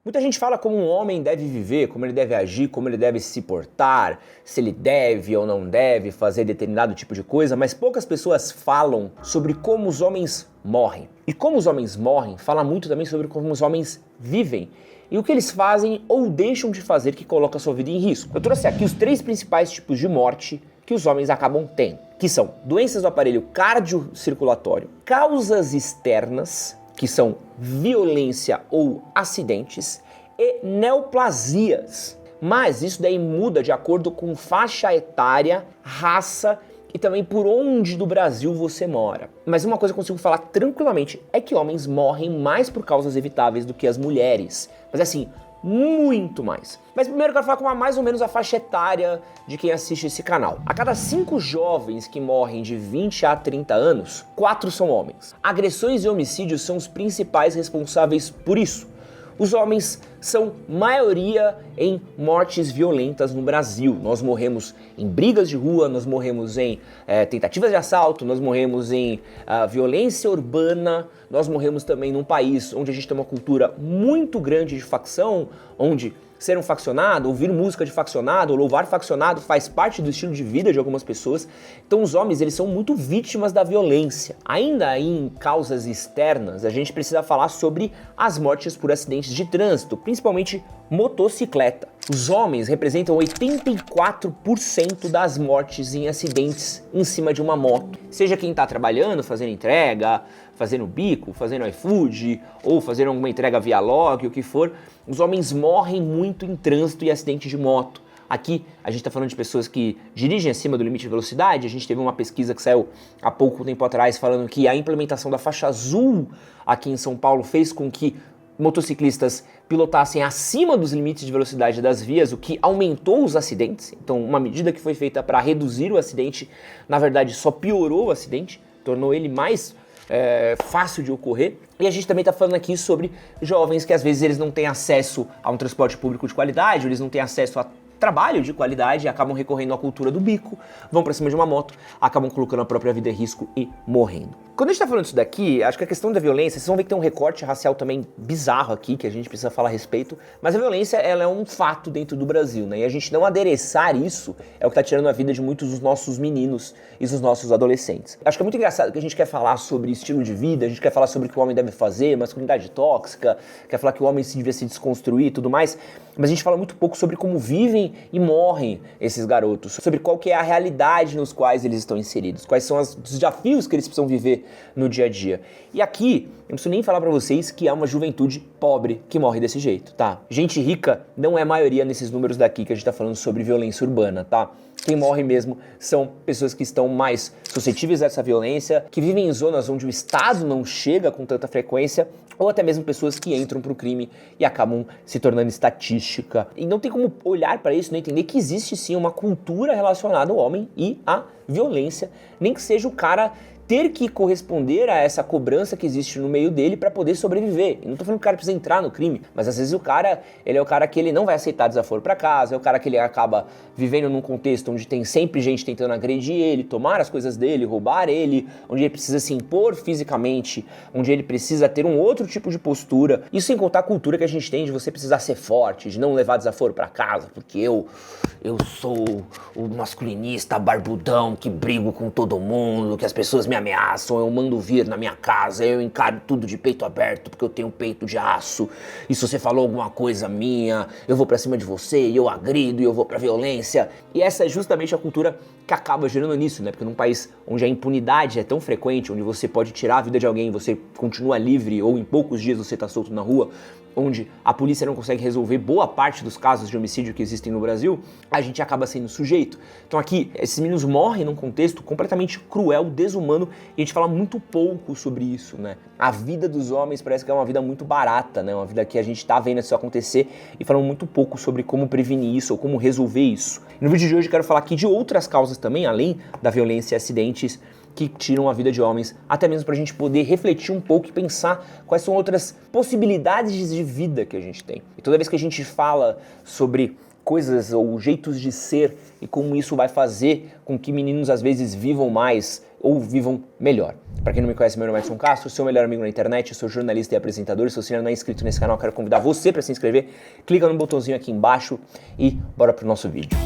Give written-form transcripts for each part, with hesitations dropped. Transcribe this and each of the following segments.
Muita gente fala como um homem deve viver, como ele deve agir, como ele deve se portar, se ele deve ou não deve fazer determinado tipo de coisa, mas poucas pessoas falam sobre como os homens morrem. E como os homens morrem, fala muito também sobre como os homens vivem e o que eles fazem ou deixam de fazer que coloca a sua vida em risco. Eu trouxe aqui os 3 principais tipos de morte que os homens acabam tendo, que são doenças do aparelho cardiocirculatório, causas externas, que são violência ou acidentes, e neoplasias. Mas isso daí muda de acordo com faixa etária, raça e também por onde do Brasil você mora. Mas uma coisa que eu consigo falar tranquilamente é que homens morrem mais por causas evitáveis do que as mulheres. Mas assim, muito mais. Mas primeiro eu quero falar com mais ou menos a faixa etária de quem assiste esse canal. A cada 5 jovens que morrem de 20 a 30 anos, 4 são homens. Agressões e homicídios são os principais responsáveis por isso. Os homens são maioria em mortes violentas no Brasil. Nós morremos em brigas de rua, nós morremos em tentativas de assalto, nós morremos em violência urbana, nós morremos também num país onde a gente tem uma cultura muito grande de facção, onde ser um faccionado, ouvir música de faccionado, ou louvar faccionado faz parte do estilo de vida de algumas pessoas. Então os homens, eles são muito vítimas da violência. Ainda em causas externas, a gente precisa falar sobre as mortes por acidentes de trânsito, principalmente motocicleta. Os homens representam 84% das mortes em acidentes em cima de uma moto. Seja quem está trabalhando, fazendo entrega, fazendo bico, fazendo iFood, ou fazendo alguma entrega via log, o que for, os homens morrem muito em trânsito e acidente de moto. Aqui a gente está falando de pessoas que dirigem acima do limite de velocidade. A gente teve uma pesquisa que saiu há pouco tempo atrás falando que a implementação da faixa azul aqui em São Paulo fez com que motociclistas pilotassem acima dos limites de velocidade das vias, o que aumentou os acidentes. Então, uma medida que foi feita para reduzir o acidente, na verdade, só piorou o acidente, tornou ele mais fácil de ocorrer. E a gente também está falando aqui sobre jovens que às vezes eles não têm acesso a um transporte público de qualidade, eles não têm acesso a trabalho de qualidade e acabam recorrendo à cultura do bico, vão pra cima de uma moto, acabam colocando a própria vida em risco e morrendo. Quando a gente tá falando disso daqui, acho que a questão da violência, vocês vão ver que tem um recorte racial também bizarro aqui, que a gente precisa falar a respeito, mas a violência, ela é um fato dentro do Brasil, né? E a gente não adereçar isso é o que tá tirando a vida de muitos dos nossos meninos e dos nossos adolescentes. Acho que é muito engraçado que a gente quer falar sobre estilo de vida, a gente quer falar sobre o que o homem deve fazer, masculinidade tóxica, quer falar que o homem devia se desconstruir e tudo mais, mas a gente fala muito pouco sobre como vivem e morrem esses garotos, sobre qual que é a realidade nos quais eles estão inseridos, quais são os desafios que eles precisam viver no dia a dia. E aqui, eu não preciso nem falar pra vocês que é uma juventude pobre que morre desse jeito, tá? Gente rica não é a maioria nesses números daqui que a gente tá falando sobre violência urbana, tá? Quem morre mesmo são pessoas que estão mais suscetíveis a essa violência, que vivem em zonas onde o Estado não chega com tanta frequência, ou até mesmo pessoas que entram pro crime e acabam se tornando estatística. E não tem como olhar para isso e não entender que existe sim uma cultura relacionada ao homem e à violência, nem que seja o cara ter que corresponder a essa cobrança que existe no meio dele para poder sobreviver. E não tô falando que o cara precisa entrar no crime, mas às vezes o cara, ele é o cara que ele não vai aceitar desaforo para casa, é o cara que ele acaba vivendo num contexto onde tem sempre gente tentando agredir ele, tomar as coisas dele, roubar ele, onde ele precisa se impor fisicamente, onde ele precisa ter um outro tipo de postura. Isso sem contar a cultura que a gente tem de você precisar ser forte, de não levar desaforo para casa, porque eu sou o masculinista barbudão que brigo com todo mundo, que as pessoas me ameaçam, eu mando vir na minha casa, eu encaro tudo de peito aberto porque eu tenho peito de aço, e se você falou alguma coisa minha, eu vou pra cima de você, e eu agrido, e eu vou pra violência. E essa é justamente a cultura que acaba gerando nisso, né? Porque num país onde a impunidade é tão frequente, onde você pode tirar a vida de alguém e você continua livre, ou em poucos dias você tá solto na rua, onde a polícia não consegue resolver boa parte dos casos de homicídio que existem no Brasil, a gente acaba sendo sujeito. Então aqui, esses meninos morrem num contexto completamente cruel, desumano, e a gente fala muito pouco sobre isso, né? A vida dos homens parece que é uma vida muito barata, né? Uma vida que a gente tá vendo isso acontecer e falando muito pouco sobre como prevenir isso ou como resolver isso. E no vídeo de hoje eu quero falar aqui de outras causas também, além da violência e acidentes, que tiram a vida de homens, até mesmo pra gente poder refletir um pouco e pensar quais são outras possibilidades de vida que a gente tem. E toda vez que a gente fala sobre coisas ou jeitos de ser e como isso vai fazer com que meninos às vezes vivam mais ou vivam melhor. Para quem não me conhece, meu nome é Edson Castro, seu melhor amigo na internet, eu sou jornalista e apresentador. Se você ainda não é inscrito nesse canal, eu quero convidar você para se inscrever. Clica no botãozinho aqui embaixo e bora pro nosso vídeo.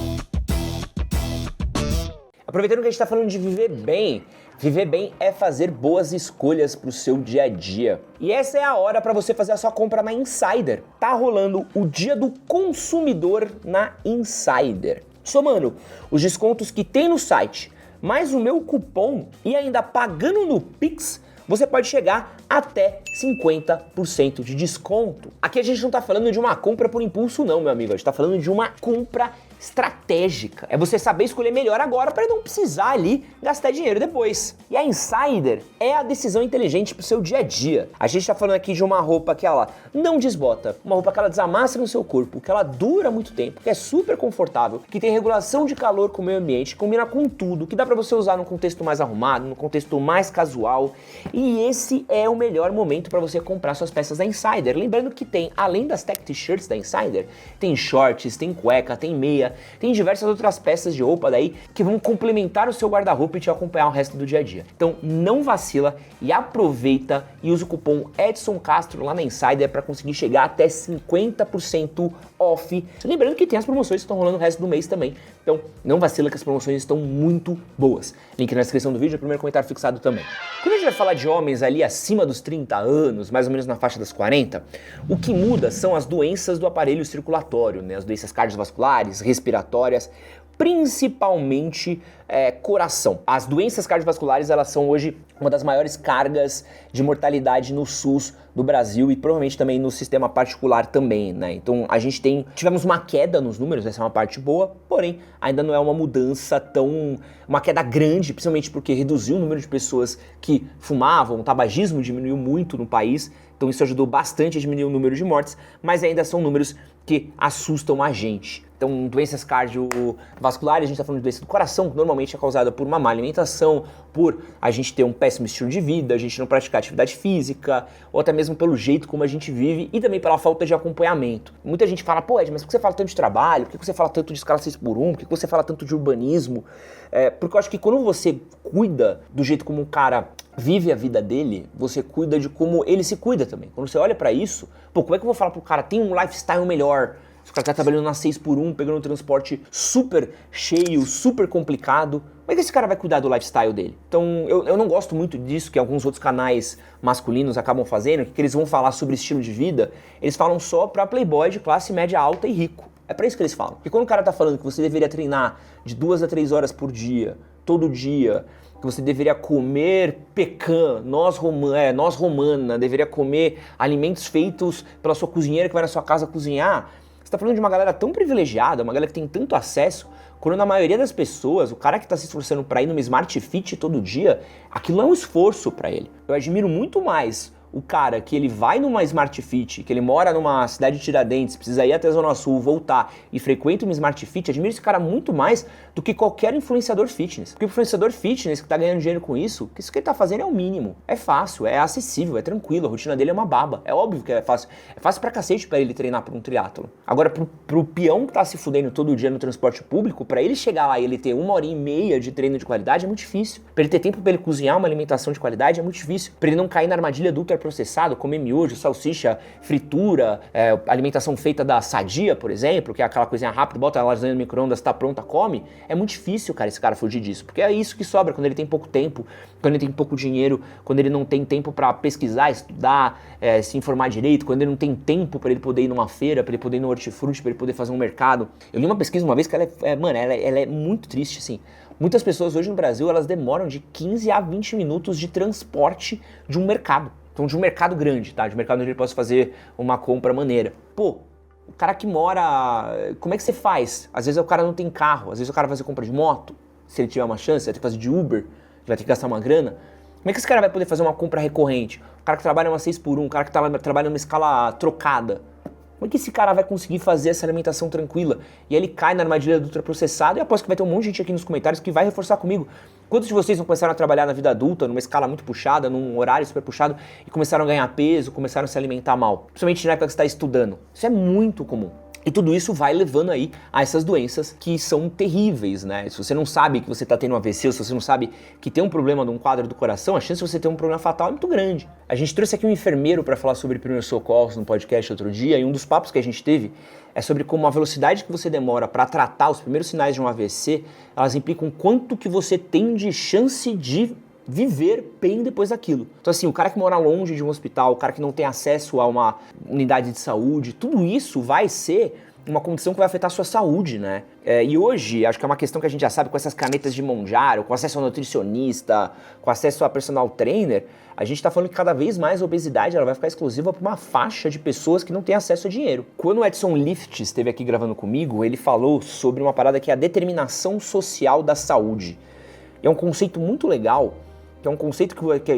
Aproveitando que a gente está falando de viver bem é fazer boas escolhas para o seu dia a dia. E essa é a hora para você fazer a sua compra na Insider. Tá rolando o Dia do Consumidor na Insider. Somando os descontos que tem no site, mais o meu cupom e ainda pagando no Pix, você pode chegar até 50% de desconto. Aqui a gente não tá falando de uma compra por impulso não, meu amigo, a gente tá falando de uma compra estratégica. É você saber escolher melhor agora para não precisar ali gastar dinheiro depois. E a Insider é a decisão inteligente pro seu dia a dia. A gente tá falando aqui de uma roupa que ela não desbota, uma roupa que ela desamassa no seu corpo, que ela dura muito tempo, que é super confortável, que tem regulação de calor com o meio ambiente, combina com tudo, que dá para você usar num contexto mais arrumado, num contexto mais casual. E esse é o melhor momento para você comprar suas peças da Insider. Lembrando que tem, além das tech t-shirts da Insider, tem shorts, tem cueca, tem meia, tem diversas outras peças de roupa daí que vão complementar o seu guarda-roupa e te acompanhar o resto do dia a dia. Então não vacila e aproveita e usa o cupom Edson Castro lá na Insider para conseguir chegar até 50% off. Lembrando que tem as promoções que estão rolando o resto do mês também. Então não vacila que as promoções estão muito boas. Link na descrição do vídeo, primeiro comentário fixado também. Quando a gente vai falar de homens ali acima dos 30 anos, mais ou menos na faixa das 40, o que muda são as doenças do aparelho circulatório, né? As doenças cardiovasculares, respiratórias, principalmente coração. As doenças cardiovasculares, elas são hoje uma das maiores cargas de mortalidade no SUS do Brasil e provavelmente também no sistema particular também, né? Então tivemos uma queda nos números, essa é uma parte boa, porém ainda não é uma mudança uma queda grande, principalmente porque reduziu o número de pessoas que fumavam, o tabagismo diminuiu muito no país, então isso ajudou bastante a diminuir o número de mortes, mas ainda são números que assustam a gente. Então, doenças cardiovasculares, a gente está falando de doença do coração, que normalmente é causada por uma má alimentação, por a gente ter um péssimo estilo de vida, a gente não praticar atividade física, ou até mesmo pelo jeito como a gente vive e também pela falta de acompanhamento. Muita gente fala, pô Ed, mas por que você fala tanto de trabalho? Por que você fala tanto de escala 6x1? Por que você fala tanto de urbanismo? Porque eu acho que quando você cuida do jeito como o cara vive a vida dele, você cuida de como ele se cuida também. Quando você olha pra isso, pô, como é que eu vou falar pro cara, tem um lifestyle melhor? Se o cara tá trabalhando na 6x1, pegando um transporte super cheio, super complicado, como é que esse cara vai cuidar do lifestyle dele? Então, eu não gosto muito disso, que alguns outros canais masculinos acabam fazendo, que eles vão falar sobre estilo de vida, eles falam só pra playboy de classe média alta e rico. É pra isso que eles falam. Porque quando o cara tá falando que você deveria treinar de 2 a 3 horas por dia, todo dia, que você deveria comer pecan, noz romana, deveria comer alimentos feitos pela sua cozinheira que vai na sua casa cozinhar, você tá falando de uma galera tão privilegiada, uma galera que tem tanto acesso, quando na maioria das pessoas, o cara que tá se esforçando pra ir numa Smart Fit todo dia, aquilo é um esforço pra ele. Eu admiro muito mais o cara que ele vai numa Smart Fit, que ele mora numa cidade de Tiradentes, precisa ir até a Zona Sul, voltar e frequenta uma Smart Fit, admiro esse cara muito mais do que qualquer influenciador fitness. Porque o influenciador fitness que tá ganhando dinheiro com isso, que isso que ele tá fazendo é o mínimo. É fácil, é acessível, é tranquilo, a rotina dele é uma baba. É óbvio que é fácil. É fácil pra cacete pra ele treinar pra um triatlo. Agora, pro peão que tá se fudendo todo dia no transporte público, pra ele chegar lá e ele ter 1h30 de treino de qualidade é muito difícil. Pra ele ter tempo pra ele cozinhar uma alimentação de qualidade é muito difícil. Pra ele não cair na armadilha do ultraprocessado, comer miojo, salsicha, fritura, alimentação feita da Sadia, por exemplo, que é aquela coisinha rápida, bota a lasanha no micro-ondas, tá pronta, come. É muito difícil, cara, esse cara fugir disso, porque é isso que sobra quando ele tem pouco tempo, quando ele tem pouco dinheiro, quando ele não tem tempo pra pesquisar, estudar, se informar direito, quando ele não tem tempo pra ele poder ir numa feira, pra ele poder ir no hortifruti, pra ele poder fazer um mercado. Eu li uma pesquisa uma vez que ela é muito triste, assim. Muitas pessoas hoje no Brasil, elas demoram de 15 a 20 minutos de transporte de um mercado. Então, de um mercado grande, tá? De um mercado onde ele possa fazer uma compra maneira. Pô, o cara que mora... Como é que você faz? Às vezes o cara não tem carro, às vezes o cara vai fazer compra de moto. Se ele tiver uma chance, vai ter que fazer de Uber, vai ter que gastar uma grana. Como é que esse cara vai poder fazer uma compra recorrente? O cara que trabalha uma 6x1, o cara que trabalha numa escala trocada. Como é que esse cara vai conseguir fazer essa alimentação tranquila? E aí ele cai na armadilha do ultraprocessado e aposto que vai ter um monte de gente aqui nos comentários que vai reforçar comigo. Quantos de vocês não começaram a trabalhar na vida adulta, numa escala muito puxada, num horário super puxado, e começaram a ganhar peso, começaram a se alimentar mal? Principalmente na época que você está estudando. Isso é muito comum. E tudo isso vai levando aí a essas doenças que são terríveis, né? Se você não sabe que você está tendo um AVC, ou se você não sabe que tem um problema num quadro do coração, a chance de você ter um problema fatal é muito grande. A gente trouxe aqui um enfermeiro para falar sobre primeiros socorros no podcast outro dia, e um dos papos que a gente teve é sobre como a velocidade que você demora para tratar os primeiros sinais de um AVC, elas implicam quanto que você tem de chance de viver bem depois daquilo. Então assim, o cara que mora longe de um hospital, o cara que não tem acesso a uma unidade de saúde, tudo isso vai ser uma condição que vai afetar a sua saúde, né? E hoje, acho que é uma questão que a gente já sabe, com essas canetas de Monjaro, com acesso ao nutricionista, com acesso a personal trainer, a gente tá falando que cada vez mais a obesidade ela vai ficar exclusiva para uma faixa de pessoas que não têm acesso a dinheiro. Quando o Edson Lift esteve aqui gravando comigo, ele falou sobre uma parada que é a determinação social da saúde. E é um conceito muito legal, que é um conceito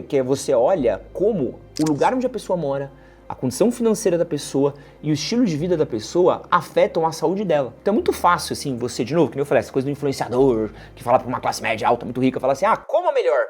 que você olha como o lugar onde a pessoa mora, a condição financeira da pessoa e o estilo de vida da pessoa afetam a saúde dela. Então é muito fácil, assim, você, de novo, que nem eu falei, essa coisa do influenciador, que fala pra uma classe média alta, muito rica, fala assim, coma melhor,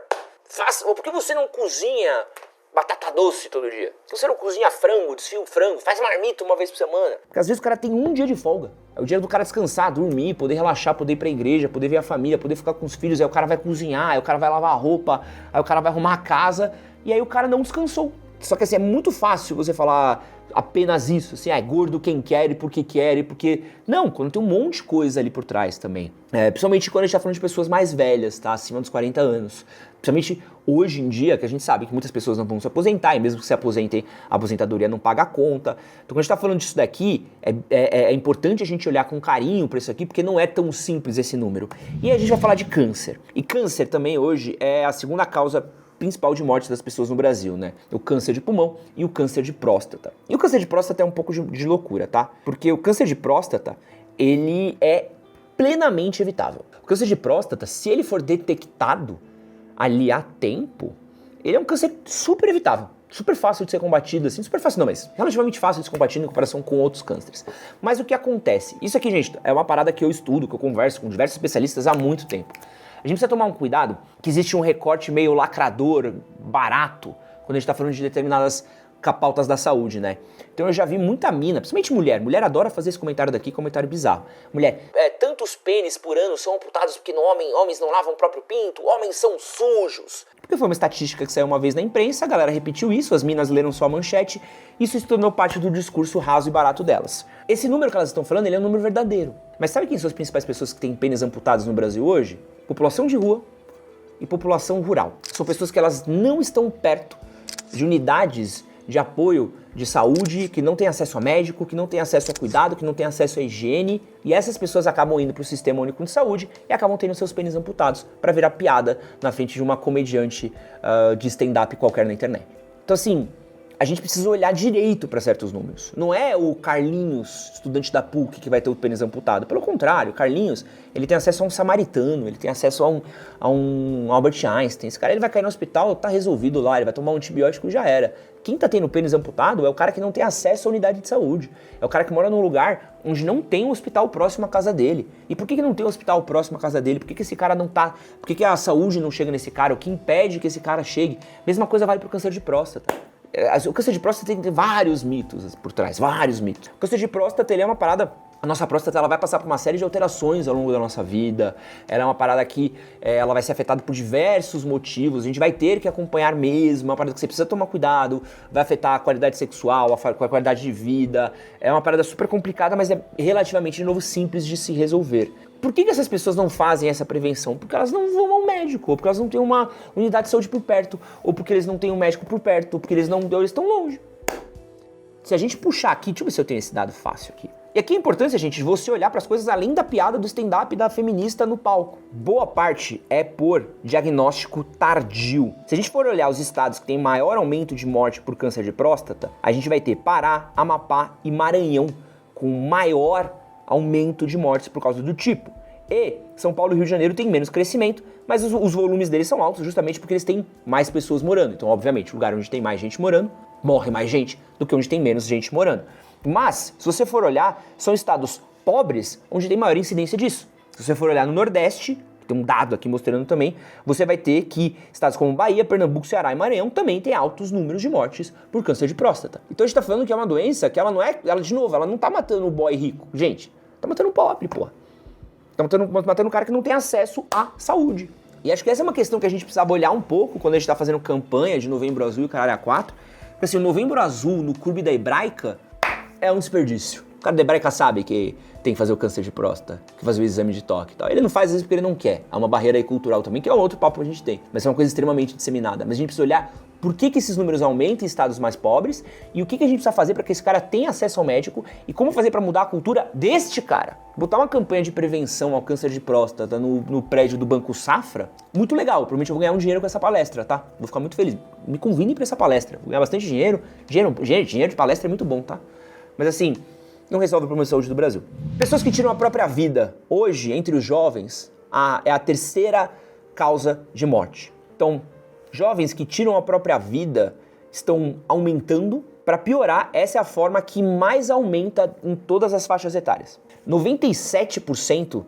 por que você não cozinha batata doce todo dia? Se você não cozinha frango, desfia o frango, faz marmita uma vez por semana. Porque às vezes o cara tem um dia de folga. É o dia do cara descansar, dormir, poder relaxar, poder ir pra igreja, poder ver a família, poder ficar com os filhos, aí o cara vai cozinhar, aí o cara vai lavar a roupa, aí o cara vai arrumar a casa, e aí o cara não descansou. Só que assim, é muito fácil você falar apenas isso, assim, é gordo quem quer e porque... Não, quando tem um monte de coisa ali por trás também. Principalmente quando a gente tá falando de pessoas mais velhas, tá? Acima dos 40 anos. Principalmente hoje em dia, que a gente sabe que muitas pessoas não vão se aposentar, e mesmo que se aposentem, a aposentadoria não paga a conta. Então quando a gente tá falando disso daqui, é importante a gente olhar com carinho pra isso aqui, porque não é tão simples esse número. E aí a gente vai falar de câncer. E câncer também hoje é a segunda causa principal de morte das pessoas no Brasil, né? O câncer de pulmão e o câncer de próstata. E o câncer de próstata é um pouco de loucura, tá? Porque o câncer de próstata, ele é plenamente evitável. O câncer de próstata, se ele for detectado ali a tempo, ele é um câncer super evitável. Super fácil de ser combatido, assim, super fácil não, mas relativamente fácil de ser combatido em comparação com outros cânceres. Mas o que acontece? Isso aqui, gente, é uma parada que eu estudo, que eu converso com diversos especialistas há muito tempo. A gente precisa tomar um cuidado, que existe um recorte meio lacrador, barato, quando a gente tá falando de determinadas pautas da saúde, né? Então eu já vi muita mina, principalmente mulher adora fazer esse comentário daqui, comentário bizarro. Mulher, tantos pênis por ano são amputados porque homens não lavam o próprio pinto, homens são sujos. Porque foi uma estatística que saiu uma vez na imprensa, a galera repetiu isso, as minas leram só a manchete, isso se tornou parte do discurso raso e barato delas. Esse número que elas estão falando, ele é um número verdadeiro. Mas sabe quem são as principais pessoas que têm pênis amputados no Brasil hoje? População de rua e população rural. São pessoas que elas não estão perto de unidades de apoio de saúde, que não tem acesso a médico, que não tem acesso a cuidado, que não tem acesso à higiene, e essas pessoas acabam indo para o Sistema Único de Saúde e acabam tendo seus pênis amputados para virar piada na frente de uma comediante de stand-up qualquer na internet. Então assim, a gente precisa olhar direito para certos números. Não é o Carlinhos, estudante da PUC, que vai ter o pênis amputado. Pelo contrário, o Carlinhos, ele tem acesso a um samaritano, ele tem acesso a um Albert Einstein. Esse cara ele vai cair no hospital, tá resolvido lá, ele vai tomar um antibiótico e já era. Quem tá tendo o pênis amputado é o cara que não tem acesso à unidade de saúde. É o cara que mora num lugar onde não tem um hospital próximo à casa dele. E por que não tem um hospital próximo à casa dele? Por que esse cara não tá... Por que a saúde não chega nesse cara? O que impede que esse cara chegue? Mesma coisa vale pro câncer de próstata. O câncer de próstata tem vários mitos por trás, vários mitos. O câncer de próstata, ele é uma parada... A nossa próstata ela vai passar por uma série de alterações ao longo da nossa vida. Ela é uma parada que ela vai ser afetada por diversos motivos. A gente vai ter que acompanhar mesmo. É uma parada que você precisa tomar cuidado. Vai afetar a qualidade sexual, a qualidade de vida. É uma parada super complicada, mas é relativamente, de novo, simples de se resolver. Por que essas pessoas não fazem essa prevenção? Porque elas não vão ao médico, ou porque elas não têm uma unidade de saúde por perto, ou porque eles não têm um médico por perto, ou porque eles estão longe. Se a gente puxar aqui, deixa eu ver se eu tenho esse dado fácil aqui. E aqui a importância, gente, de você olhar para as coisas além da piada do stand-up da feminista no palco. Boa parte é por diagnóstico tardio. Se a gente for olhar os estados que têm maior aumento de morte por câncer de próstata, a gente vai ter Pará, Amapá e Maranhão com maior aumento de mortes por causa do tipo. E São Paulo e Rio de Janeiro têm menos crescimento, mas os volumes deles são altos justamente porque eles têm mais pessoas morando. Então, obviamente, o lugar onde tem mais gente morando, morre mais gente do que onde tem menos gente morando. Mas, se você for olhar, são estados pobres onde tem maior incidência disso. Se você for olhar no Nordeste, tem um dado aqui mostrando também, você vai ter que estados como Bahia, Pernambuco, Ceará e Maranhão também tem altos números de mortes por câncer de próstata. Então a gente tá falando que é uma doença que ela não é, ela de novo, ela não tá matando o boy rico, gente, tá matando o pobre, porra. Tá matando um cara que não tem acesso à saúde. E acho que essa é uma questão que a gente precisava olhar um pouco quando a gente tá fazendo campanha de Novembro Azul e o caralho a 4. Porque assim, o Novembro Azul no clube da Hebraica é um desperdício. O cara da Hebraica sabe que tem que fazer o câncer de próstata, que fazer o exame de toque e tal. Ele não faz às vezes porque ele não quer. Há uma barreira aí cultural também, que é outro papo que a gente tem. Mas é uma coisa extremamente disseminada. Mas a gente precisa olhar por que esses números aumentam em estados mais pobres e o que a gente precisa fazer para que esse cara tenha acesso ao médico e como fazer para mudar a cultura deste cara. Botar uma campanha de prevenção ao câncer de próstata no prédio do Banco Safra, muito legal. Provavelmente eu vou ganhar um dinheiro com essa palestra, tá? Vou ficar muito feliz. Me convide para essa palestra. Vou ganhar bastante dinheiro. Dinheiro de palestra é muito bom, tá? Mas assim, não resolve o problema de saúde do Brasil. Pessoas que tiram a própria vida, hoje, entre os jovens, é a terceira causa de morte. Então, jovens que tiram a própria vida estão aumentando. Para piorar, essa é a forma que mais aumenta em todas as faixas etárias. 97%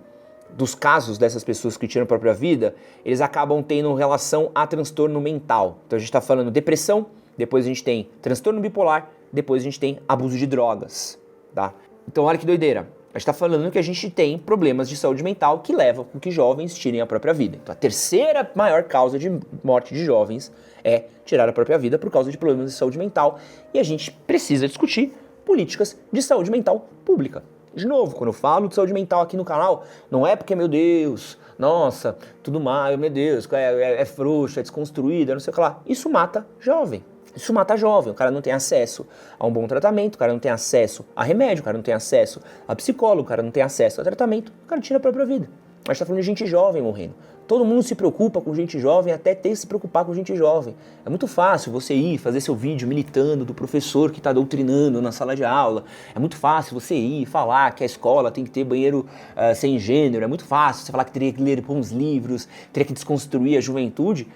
dos casos dessas pessoas que tiram a própria vida, eles acabam tendo relação a transtorno mental. Então a gente está falando depressão, depois a gente tem transtorno bipolar, depois a gente tem abuso de drogas, tá? Então olha que doideira. A gente está falando que a gente tem problemas de saúde mental que levam com que jovens tirem a própria vida. Então a terceira maior causa de morte de jovens é tirar a própria vida por causa de problemas de saúde mental. E a gente precisa discutir políticas de saúde mental pública. De novo, quando eu falo de saúde mental aqui no canal, não é porque, meu Deus, nossa, tudo mal, meu Deus, é frouxo, é desconstruído, não sei o que lá. Isso mata jovem. Isso mata jovem, o cara não tem acesso a um bom tratamento, o cara não tem acesso a remédio, o cara não tem acesso a psicólogo, o cara não tem acesso a tratamento, o cara tira a própria vida. A gente tá falando de gente jovem morrendo. Todo mundo se preocupa com gente jovem até ter que se preocupar com gente jovem. É muito fácil você ir fazer seu vídeo militando do professor que está doutrinando na sala de aula. É muito fácil você ir falar que a escola tem que ter banheiro sem gênero. É muito fácil você falar que teria que ler bons livros, teria que desconstruir a juventude.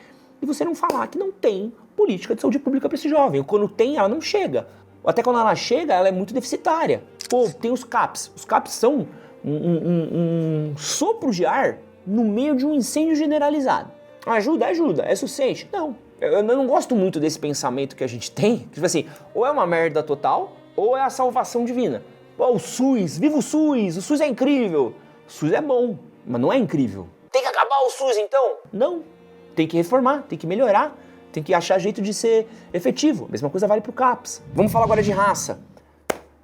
E você não falar que não tem política de saúde pública para esse jovem. Quando tem, ela não chega. Até quando ela chega, ela é muito deficitária. Pô, tem os CAPs. Os CAPs são um sopro de ar no meio de um incêndio generalizado. Ajuda? Ajuda. É suficiente? Não. Eu não gosto muito desse pensamento que a gente tem. Tipo assim, ou é uma merda total, ou é a salvação divina. Pô, o SUS, viva o SUS é incrível. O SUS é bom, mas não é incrível. Tem que acabar o SUS então? Não. Tem que reformar, tem que melhorar, tem que achar jeito de ser efetivo. A mesma coisa vale pro CAPS. Vamos falar agora de raça.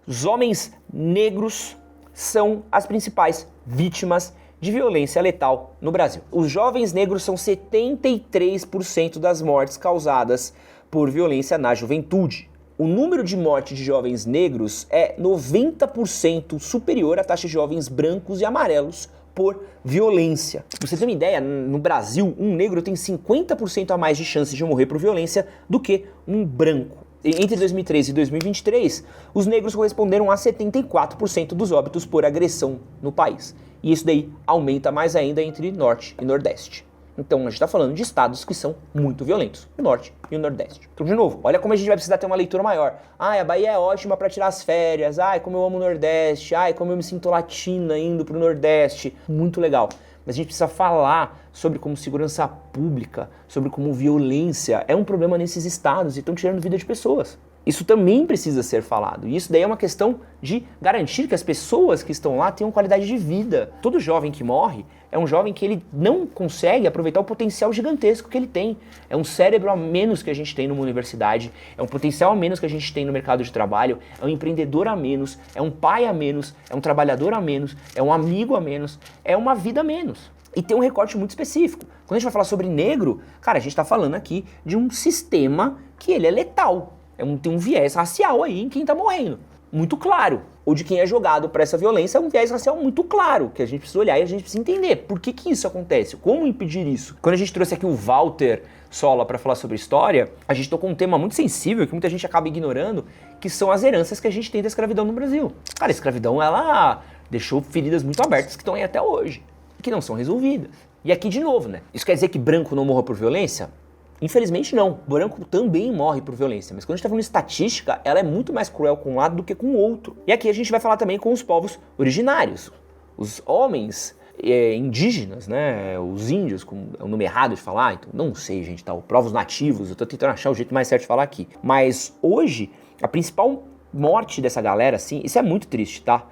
Os homens negros são as principais vítimas de violência letal no Brasil. Os jovens negros são 73% das mortes causadas por violência na juventude. O número de mortes de jovens negros é 90% superior à taxa de jovens brancos e amarelos por violência. Pra você ter uma ideia, no Brasil, um negro tem 50% a mais de chances de morrer por violência do que um branco. Entre 2013 e 2023, os negros corresponderam a 74% dos óbitos por agressão no país. E isso daí aumenta mais ainda entre Norte e Nordeste. Então a gente está falando de estados que são muito violentos, o Norte e o Nordeste. Então de novo, olha como a gente vai precisar ter uma leitura maior. A Bahia é ótima para tirar as férias, como eu amo o Nordeste, como eu me sinto latina indo pro Nordeste. Muito legal. Mas a gente precisa falar sobre como segurança pública, sobre como violência é um problema nesses estados e estão tirando vida de pessoas. Isso também precisa ser falado. E isso daí é uma questão de garantir que as pessoas que estão lá tenham qualidade de vida. Todo jovem que morre é um jovem que ele não consegue aproveitar o potencial gigantesco que ele tem. É um cérebro a menos que a gente tem numa universidade, é um potencial a menos que a gente tem no mercado de trabalho, é um empreendedor a menos, é um pai a menos, é um trabalhador a menos, é um amigo a menos, é uma vida a menos. E tem um recorte muito específico. Quando a gente vai falar sobre negro, cara, a gente está falando aqui de um sistema que ele é letal. Tem um viés racial aí em quem tá morrendo, muito claro. Ou de quem é jogado para essa violência é um viés racial muito claro, que a gente precisa olhar e a gente precisa entender por que isso acontece, como impedir isso. Quando a gente trouxe aqui o Walter Sola para falar sobre história, a gente tocou um tema muito sensível que muita gente acaba ignorando, que são as heranças que a gente tem da escravidão no Brasil. Cara, a escravidão, ela deixou feridas muito abertas que estão aí até hoje, que não são resolvidas. E aqui de novo, né? Isso quer dizer que branco não morra por violência? Infelizmente não, o branco também morre por violência, mas quando a gente está falando de estatística, ela é muito mais cruel com um lado do que com o outro. E aqui a gente vai falar também com os povos originários. Os homens indígenas, né, os índios, como é o nome errado de falar, então não sei, gente, tá, povos nativos, eu tô tentando achar o jeito mais certo de falar aqui. Mas hoje, a principal morte dessa galera, assim, isso é muito triste, tá?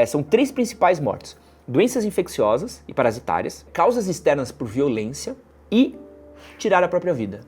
São 3 principais mortes: doenças infecciosas e parasitárias, causas externas por violência e tirar a própria vida.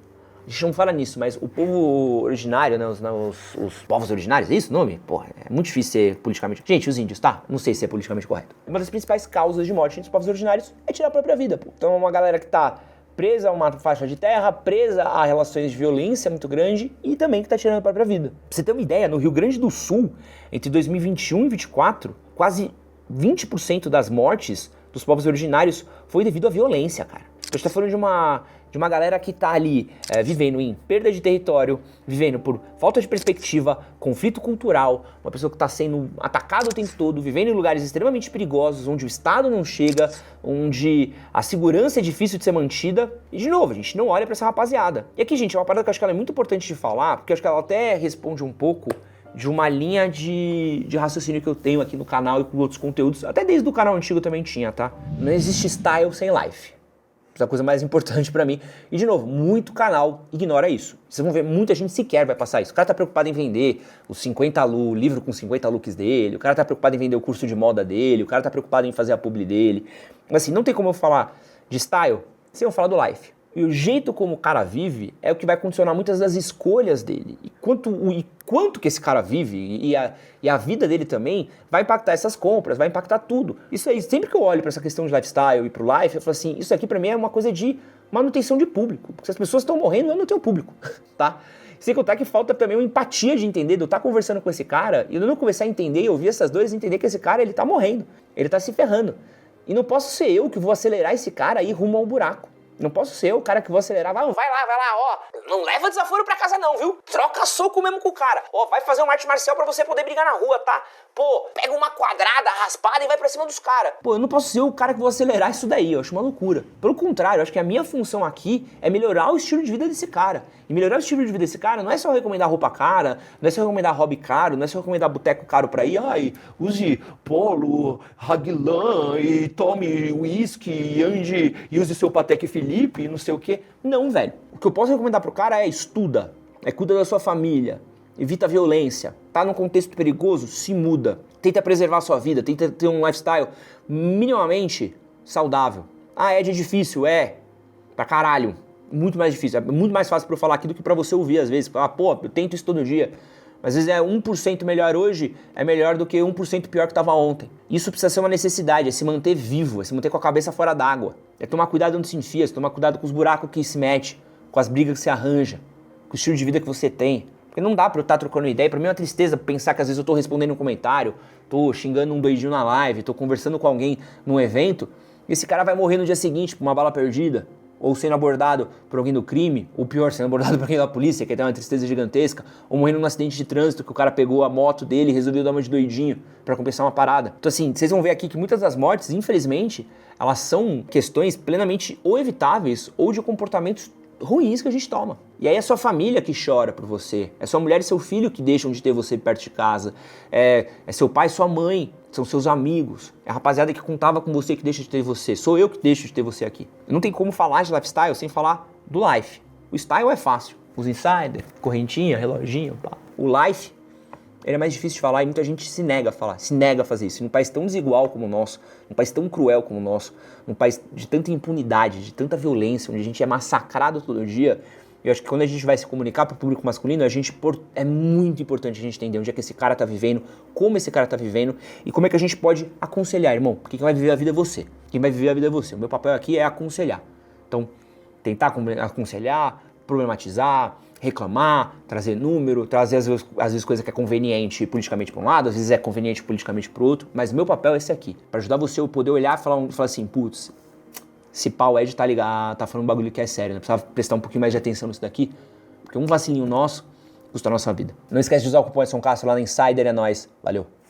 A gente não fala nisso, mas o povo originário, né, os povos originários, é isso o nome? Porra, é muito difícil ser politicamente... Gente, os índios, tá? Não sei se é politicamente correto. Uma das principais causas de morte entre os povos originários é tirar a própria vida, pô. Então é uma galera que tá presa a uma faixa de terra, presa a relações de violência muito grande e também que tá tirando a própria vida. Pra você ter uma ideia, no Rio Grande do Sul, entre 2021 e 2024, quase 20% das mortes dos povos originários foi devido à violência, cara. A gente tá falando de uma galera que tá ali vivendo em perda de território, vivendo por falta de perspectiva, conflito cultural, uma pessoa que tá sendo atacada o tempo todo, vivendo em lugares extremamente perigosos, onde o Estado não chega, onde a segurança é difícil de ser mantida. E de novo, a gente não olha pra essa rapaziada. E aqui, gente, é uma parada que eu acho que ela é muito importante de falar, porque eu acho que ela até responde um pouco de uma linha de raciocínio que eu tenho aqui no canal e com outros conteúdos, até desde o canal antigo também tinha, tá? Não existe style sem life. Essa é a coisa mais importante pra mim. E de novo, muito canal ignora isso. Vocês vão ver, muita gente sequer vai passar isso. O cara tá preocupado em vender os 50 o livro com 50 looks dele, o cara tá preocupado em vender o curso de moda dele, o cara tá preocupado em fazer a publi dele. Mas assim, não tem como eu falar de style sem eu falar do life. E o jeito como o cara vive é o que vai condicionar muitas das escolhas dele. E quanto que esse cara vive e a vida dele também vai impactar essas compras, vai impactar tudo. Isso aí, sempre que eu olho para essa questão de lifestyle e pro life, eu falo assim, isso aqui para mim é uma coisa de manutenção de público. Porque se as pessoas estão morrendo, eu não tenho público, tá? Sem contar que falta também uma empatia de entender, de eu estar conversando com esse cara e eu não começar a entender e ouvir essas dores e entender que esse cara, ele tá morrendo, ele tá se ferrando. E não posso ser eu que vou acelerar esse cara aí rumo ao buraco. Não posso ser o cara que vou acelerar, vai lá, ó, não leva desaforo pra casa não, viu? Troca soco mesmo com o cara, ó, vai fazer uma arte marcial pra você poder brigar na rua, tá? Pô, pega uma quadrada, raspada e vai pra cima dos caras. Pô, eu não posso ser o cara que vou acelerar isso daí, eu acho uma loucura. Pelo contrário, eu acho que a minha função aqui é melhorar o estilo de vida desse cara. E melhorar o estilo de vida desse cara não é só recomendar roupa cara, não é só recomendar hobby caro, não é só recomendar boteco caro pra ir, ai, use polo, Raglan e tome uísque e ande e use seu Patek Philippe e não sei o quê. Não, velho. O que eu posso recomendar pro cara é estuda, cuida da sua família, evita a violência, tá num contexto perigoso, se muda, tenta preservar a sua vida, tenta ter um lifestyle minimamente saudável. Ah, é difícil, pra caralho, muito mais difícil, é muito mais fácil pra eu falar aqui do que pra você ouvir às vezes, falar, pô, eu tento isso todo dia, mas às vezes 1% melhor hoje, é melhor do que 1% pior que tava ontem. Isso precisa ser uma necessidade, é se manter vivo, é se manter com a cabeça fora d'água, é tomar cuidado onde se enfia, é tomar cuidado com os buracos que se mete, com as brigas que se arranja, com o estilo de vida que você tem. Porque não dá pra eu estar trocando ideia, pra mim é uma tristeza pensar que às vezes eu tô respondendo um comentário, tô xingando um doidinho na live, tô conversando com alguém num evento, e esse cara vai morrer no dia seguinte por uma bala perdida, ou sendo abordado por alguém do crime, ou pior, sendo abordado por alguém da polícia, que é uma tristeza gigantesca, ou morrendo num acidente de trânsito que o cara pegou a moto dele e resolveu dar uma de doidinho pra compensar uma parada. Então assim, vocês vão ver aqui que muitas das mortes, infelizmente, elas são questões plenamente ou evitáveis ou de comportamentos ruins que a gente toma. E aí é sua família que chora por você, é sua mulher e seu filho que deixam de ter você perto de casa, é seu pai e sua mãe, são seus amigos, é a rapaziada que contava com você que deixa de ter você, sou eu que deixo de ter você aqui. Não tem como falar de lifestyle sem falar do life. O style é fácil, os insider, correntinha, reloginho, pá. O life, ele é mais difícil de falar e muita gente se nega a falar, se nega a fazer isso. Num país tão desigual como o nosso, num país tão cruel como o nosso, num país de tanta impunidade, de tanta violência, onde a gente é massacrado todo dia, eu acho que quando a gente vai se comunicar para o público masculino, é muito importante a gente entender onde é que esse cara tá vivendo, como esse cara tá vivendo e como é que a gente pode aconselhar, irmão. Porque quem vai viver a vida é você. Quem vai viver a vida é você. O meu papel aqui é aconselhar. Então, tentar aconselhar, problematizar, reclamar, trazer número, trazer às vezes coisa que é conveniente politicamente para um lado, às vezes é conveniente politicamente para o outro, mas o meu papel é esse aqui, para ajudar você a poder olhar e falar assim, putz, esse pau Ed tá ligado, tá falando um bagulho que é sério, né? Precisava prestar um pouquinho mais de atenção nisso daqui, porque um vacilinho nosso custa a nossa vida. Não esquece de usar o cupom EdsonCastro lá na Insider, é nóis, valeu!